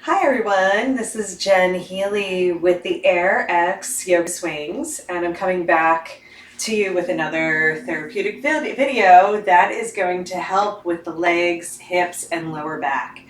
Hi everyone, this is Jen Healy with the AYRx Yoga Swings, and I'm coming back to you with another therapeutic video that is going to help with the legs, hips, and lower back.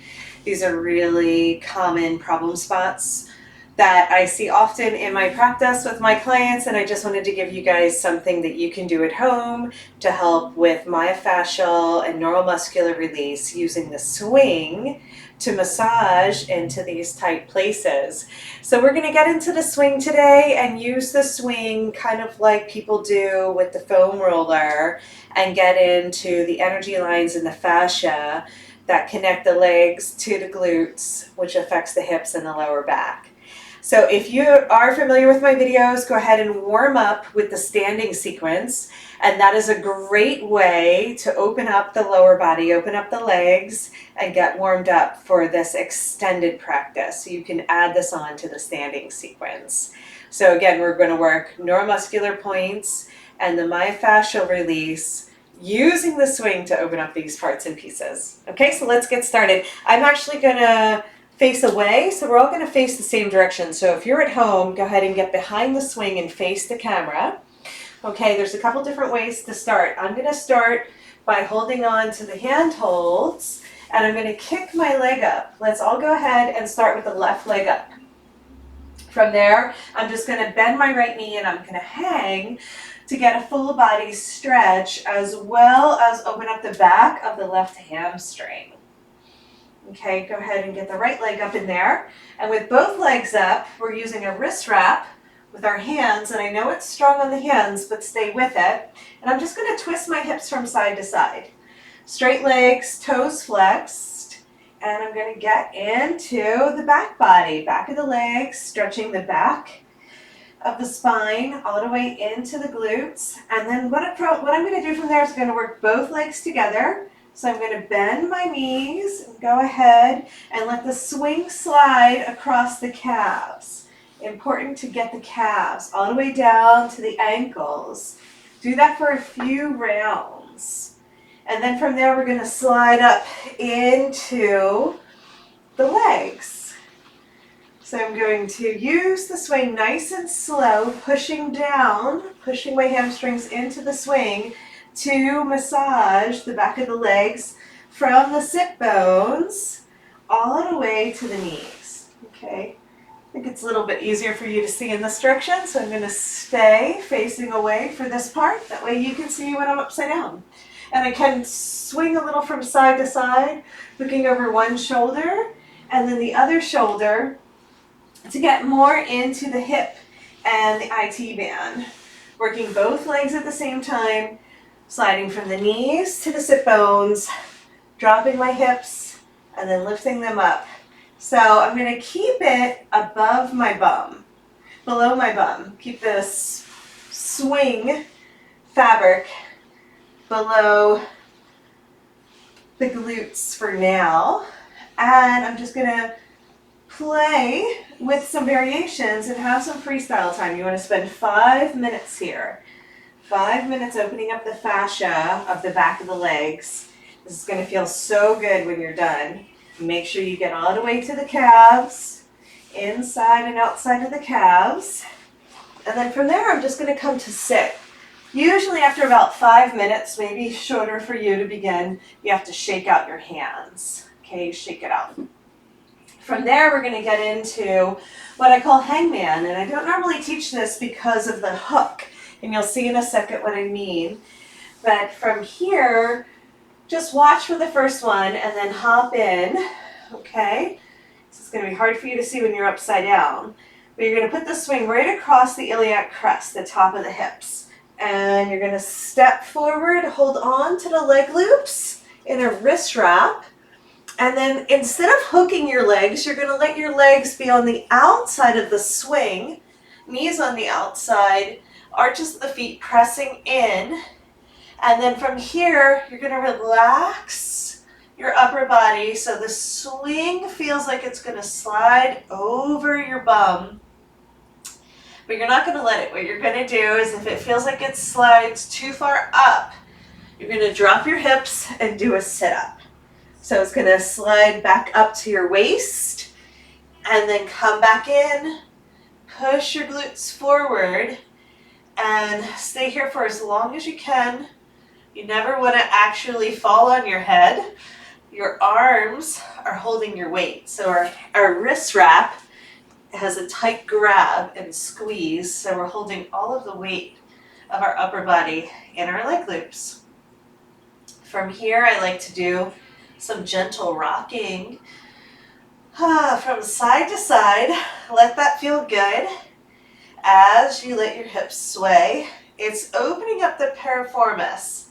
These are really common problem spots that I see often in my practice with my clients, and I just wanted to give you guys something that you can do at home to help with myofascial and neuromuscular release using the swing to massage into these tight places. So we're going to get into the swing today and use the swing kind of like people do with the foam roller and get into the energy lines in the fascia that connect the legs to the glutes, which affects the hips and the lower back. So if you are familiar with my videos, go ahead and warm up with the standing sequence. And that is a great way to open up the lower body, open up the legs, and get warmed up for this extended practice. So you can add this on to the standing sequence. So again, we're going to work neuromuscular points and the myofascial release using the swing to open up these parts and pieces. Okay, so let's get started. I'm actually going to face away, so we're all going to face the same direction. So if you're at home, go ahead and get behind the swing and face the camera. Okay, there's a couple different ways to start. I'm going to start by holding on to the handholds, and I'm going to kick my leg up. Let's all go ahead and start with the left leg up. From there, I'm just going to bend my right knee and I'm going to hang to get a full body stretch, as well as open up the back of the left hamstring. Okay, go ahead and get the right leg up in there. And with both legs up, we're using a wrist wrap with our hands, and I know it's strong on the hands, but stay with it. And I'm just going to twist my hips from side to side. Straight legs, toes flexed, and I'm going to get into the back body, back of the legs, stretching the back of the spine all the way into the glutes. And then what I'm going to do from there is I'm going to work both legs together. So I'm going to bend my knees and go ahead and let the swing slide across the calves. Important to get the calves all the way down to the ankles. Do that for a few rounds. And then from there we're going to slide up into the legs. So I'm going to use the swing nice and slow, pushing down, pushing my hamstrings into the swing to massage the back of the legs from the sit bones all the way to the knees. Okay, I think it's a little bit easier for you to see in this direction, so I'm going to stay facing away for this part. That way you can see when I'm upside down. And I can swing a little from side to side, looking over one shoulder and then the other shoulder to get more into the hip and the IT band. Working both legs at the same time, sliding from the knees to the sit bones, dropping my hips, and then lifting them up. So I'm going to keep it above my bum, below my bum. Keep this swing fabric below the glutes for now. And I'm just going to play with some variations and have some freestyle time. You want to spend 5 minutes here. 5 minutes opening up the fascia of the back of the legs. This is going to feel so good when you're done. Make sure you get all the way to the calves, inside and outside of the calves. And then from there, I'm just going to come to sit. Usually after about 5 minutes, maybe shorter for you to begin, you have to shake out your hands. Okay, shake it out. From there, we're going to get into what I call Hangman. And I don't normally teach this because of the hook. And you'll see in a second what I mean. But from here, just watch for the first one and then hop in, okay? This is going to be hard for you to see when you're upside down. But you're going to put the swing right across the iliac crest, the top of the hips. And you're going to step forward, hold on to the leg loops in a wrist wrap. And then instead of hooking your legs, you're going to let your legs be on the outside of the swing, knees on the outside, arches of the feet pressing in, and then from here you're going to relax your upper body so the swing feels like it's going to slide over your bum, but you're not going to let it. What you're going to do is, if it feels like it slides too far up, you're going to drop your hips and do a sit-up. So it's going to slide back up to your waist, And then come back in, push your glutes forward, and stay here for as long as you can. You never want to actually fall on your head. Your arms are holding your weight. So our wrist wrap has a tight grab and squeeze, so we're holding all of the weight of our upper body in our leg loops. From here, I like to do some gentle rocking from side to side. Let that feel good as you let your hips sway. It's opening up the piriformis.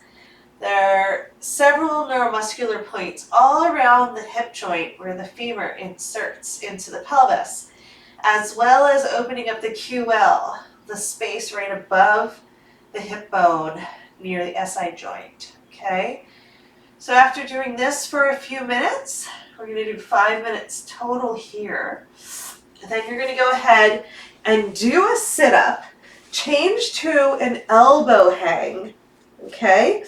There are several neuromuscular points all around the hip joint where the femur inserts into the pelvis, as well as opening up the QL, the space right above the hip bone near the SI joint, okay? So after doing this for a few minutes, we're going to do 5 minutes total here. And then you're going to go ahead and do a sit-up, change to an elbow hang, okay?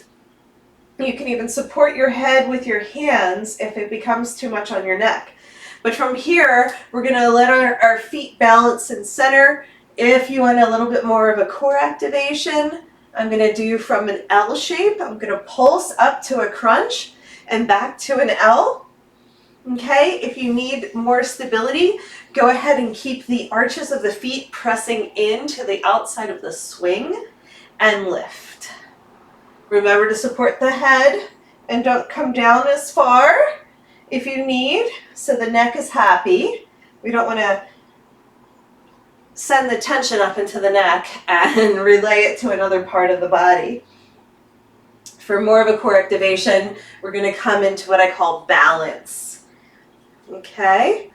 You can even support your head with your hands if it becomes too much on your neck. But from here, we're going to let our feet balance in center. If you want a little bit more of a core activation, I'm going to do from an L shape. I'm going to pulse up to a crunch and back to an L. Okay, if you need more stability, go ahead and keep the arches of the feet pressing into the outside of the swing and lift. Remember to support the head and don't come down as far if you need, so the neck is happy. We don't want to send the tension up into the neck and relay it to another part of the body. For more of a core activation, we're going to come into what I call balance. Okay?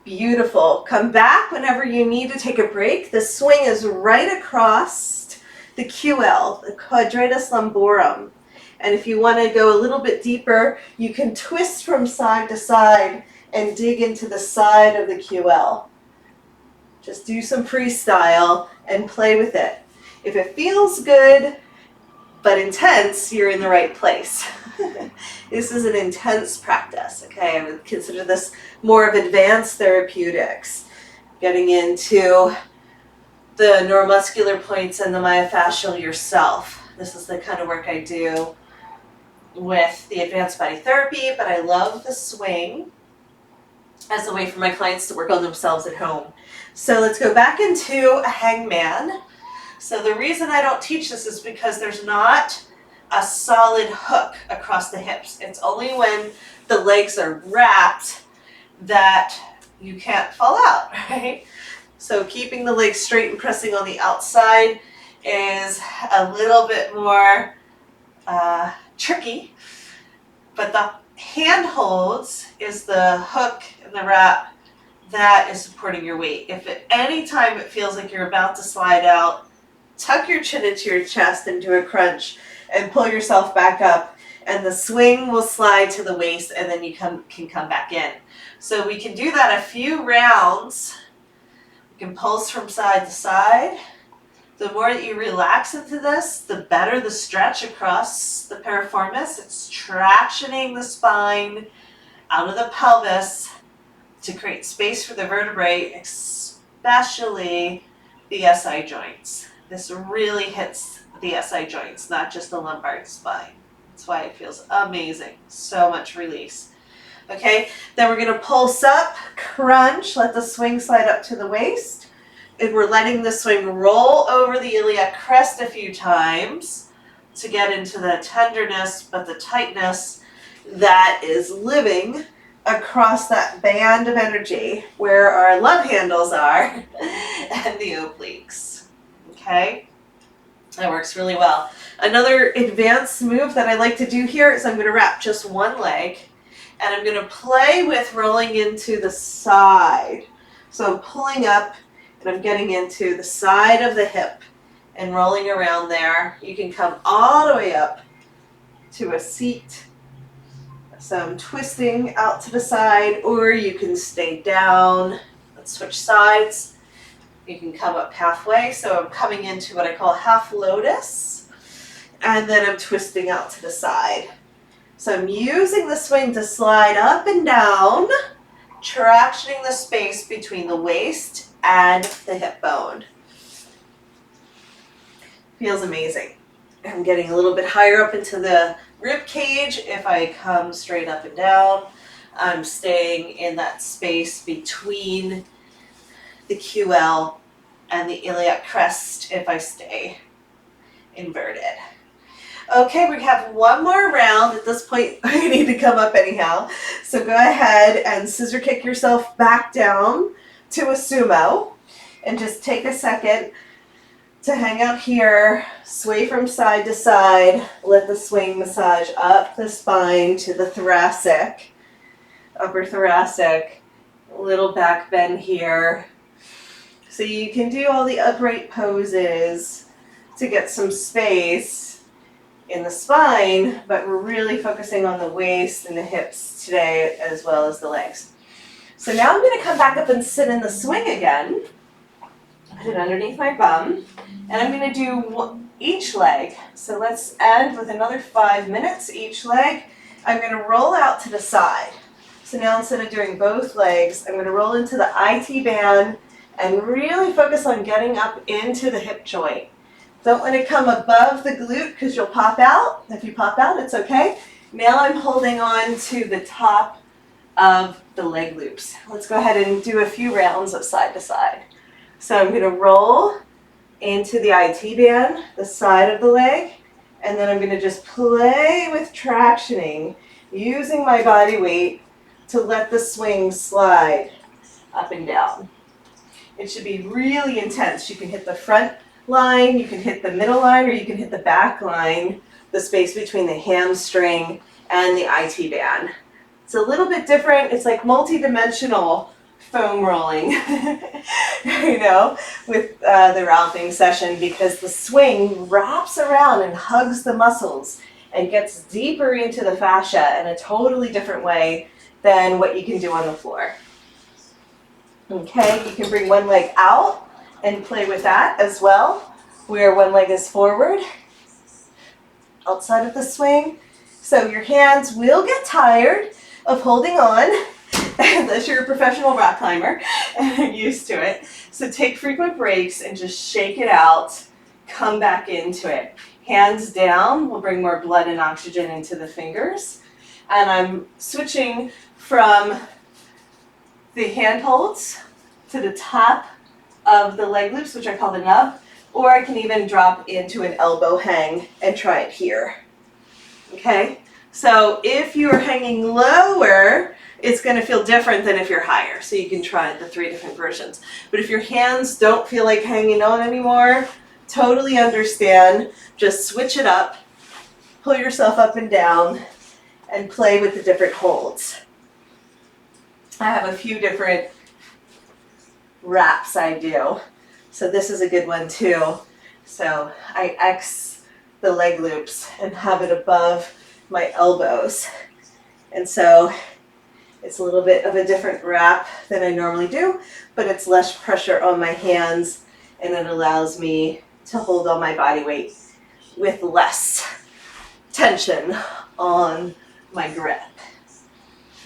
Beautiful. Come back whenever you need to take a break. The swing is right across the QL, the quadratus lumborum. And if you want to go a little bit deeper, you can twist from side to side and dig into the side of the QL. Just do some freestyle and play with it. If it feels good but intense, you're in the right place. This is an intense practice, okay? I would consider this more of advanced therapeutics, getting into the neuromuscular points and the myofascial yourself. This is the kind of work I do with the advanced body therapy, but I love the swing as a way for my clients to work on themselves at home. So let's go back into a hangman. So the reason I don't teach this is because there's not a solid hook across the hips. It's only when the legs are wrapped that you can't fall out, right? So keeping the legs straight and pressing on the outside is a little bit more tricky, but the handholds is the hook and the wrap that is supporting your weight. If at any time it feels like you're about to slide out, tuck your chin into your chest and do a crunch and pull yourself back up, and the swing will slide to the waist, and then you can come back in. So we can do that a few rounds. You can pulse from side to side. The more that you relax into this, the better the stretch across the piriformis. It's tractioning the spine out of the pelvis to create space for the vertebrae, especially the SI joints. This really hits the SI joints, not just the lumbar spine. That's why it feels amazing. So much release. Okay, then we're going to pulse up, crunch, let the swing slide up to the waist. And we're letting the swing roll over the iliac crest a few times to get into the tenderness, but the tightness that is living across that band of energy where our love handles are and the obliques. Okay, that works really well. Another advanced move that I like to do here is I'm going to wrap just one leg, and I'm going to play with rolling into the side. So I'm pulling up and I'm getting into the side of the hip and rolling around there. You can come all the way up to a seat. So I'm twisting out to the side, or you can stay down. Let's switch sides. You can come up halfway. So I'm coming into what I call half lotus, and then I'm twisting out to the side. So I'm using the swing to slide up and down tractioning the space between the waist and the hip bone. Feels amazing. I'm getting a little bit higher up into the rib cage. If I come straight up and down, I'm staying in that space between the QL and the iliac crest if I stay inverted. Okay, we have one more round. At this point, I need to come up anyhow. So go ahead and scissor kick yourself back down to a sumo. And just take a second to hang out here, sway from side to side. Let the swing massage up the spine to the thoracic, upper thoracic, a little back bend here. So you can do all the upright poses to get some space in the spine, but we're really focusing on the waist and the hips today as well as the legs. So now I'm going to come back up and sit in the swing again. Put it underneath my bum, and I'm going to do each leg. So let's end with another 5 minutes each leg. I'm going to roll out to the side. So now instead of doing both legs, I'm going to roll into the IT band and really focus on getting up into the hip joint. Don't let it come above the glute because you'll pop out. If you pop out, it's okay. Now I'm holding on to the top of the leg loops. Let's go ahead and do a few rounds of side to side. So I'm going to roll into the IT band, the side of the leg, and then I'm going to just play with tractioning, using my body weight to let the swing slide up and down. It should be really intense. You can hit the front line, you can hit the middle line, or you can hit the back line, the space between the hamstring and the IT band. It's a little bit different. It's like multi-dimensional foam rolling, you know, with the ralphing session, because the swing wraps around and hugs the muscles and gets deeper into the fascia in a totally different way than what you can do on the floor. Okay, you can bring one leg out and play with that as well, where one leg is forward, outside of the swing. So your hands will get tired of holding on, unless you're a professional rock climber and used to it. So take frequent breaks and just shake it out, come back into it. Hands down will bring more blood and oxygen into the fingers. And I'm switching from the handholds to the top of the leg loops, which I call the nub, or I can even drop into an elbow hang and try it here. Okay, so if you're hanging lower, it's going to feel different than if you're higher. So you can try the 3 different versions. But if your hands don't feel like hanging on anymore, totally understand. Just switch it up, pull yourself up and down, and play with the different holds. I have a few different wraps I do. So this is a good one too. So I X the leg loops and have it above my elbows. And so it's a little bit of a different wrap than I normally do, but it's less pressure on my hands, and it allows me to hold all my body weight with less tension on my grip.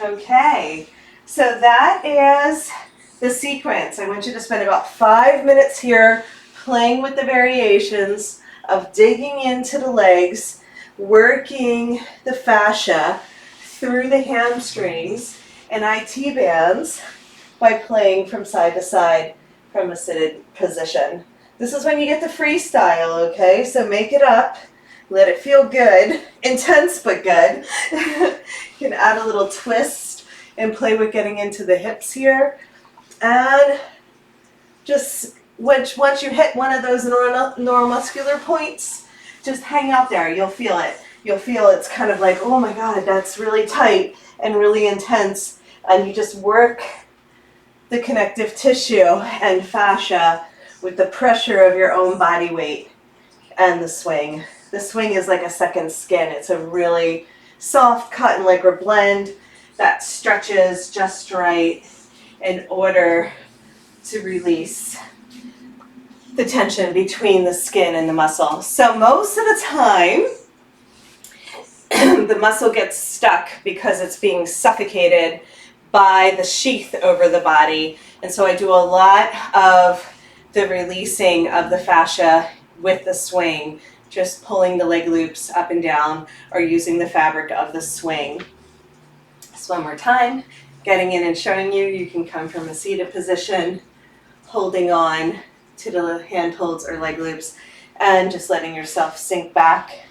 Okay, so that is the sequence. I want you to spend about 5 minutes here playing with the variations of digging into the legs, working the fascia through the hamstrings and IT bands by playing from side to side from a seated position. This is when you get the freestyle, okay? So make it up, let it feel good, intense but good. You can add a little twist and play with getting into the hips here. And just once you hit one of those neuromuscular points, just hang out there. You'll feel it. You'll feel it's kind of like, oh my God, that's really tight and really intense. And you just work the connective tissue and fascia with the pressure of your own body weight and the swing. The swing is like a second skin. It's a really soft cotton lycra blend that stretches just right in order to release the tension between the skin and the muscle. So most of the time, the muscle gets stuck because it's being suffocated by the sheath over the body. And so I do a lot of the releasing of the fascia with the swing, just pulling the leg loops up and down or using the fabric of the swing. So one more time, getting in and showing you, you can come from a seated position, holding on to the handholds or leg loops, and just letting yourself sink back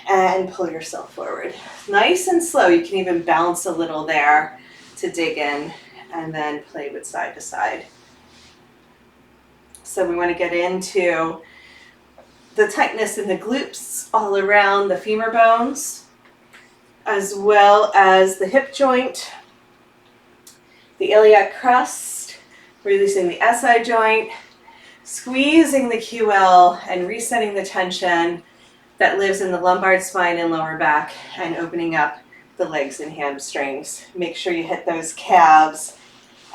and pull yourself forward. Nice and slow. You can even bounce a little there to dig in and then play with side to side. So we want to get into the tightness in the glutes all around the femur bones, as well as the hip joint, the iliac crest, releasing the SI joint, squeezing the QL and resetting the tension that lives in the lumbar spine and lower back, and opening up the legs and hamstrings. Make sure you hit those calves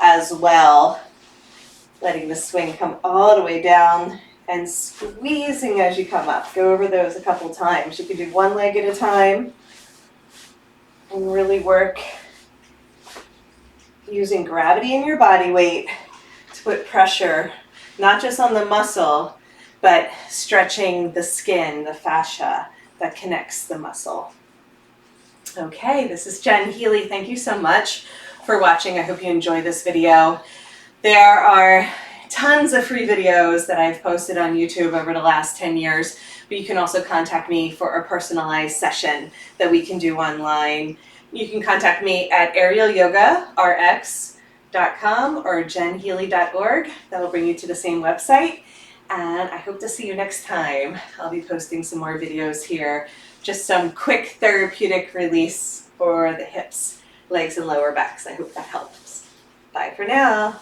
as well, letting the swing come all the way down and squeezing as you come up. Go over those a couple times. You can do one leg at a time and really work using gravity in your body weight to put pressure, not just on the muscle, but stretching the skin, the fascia that connects the muscle. Okay, this is Jen Healy. Thank you so much for watching. I hope you enjoyed this video. There are tons of free videos that I've posted on YouTube over the last 10 years, but you can also contact me for a personalized session that we can do online. You can contact me at AYRx.com or jenhealy.org. That will bring you to the same website. And I hope to see you next time. I'll be posting some more videos here. Just some quick therapeutic release for the hips, legs, and lower backs. I hope that helps. Bye for now.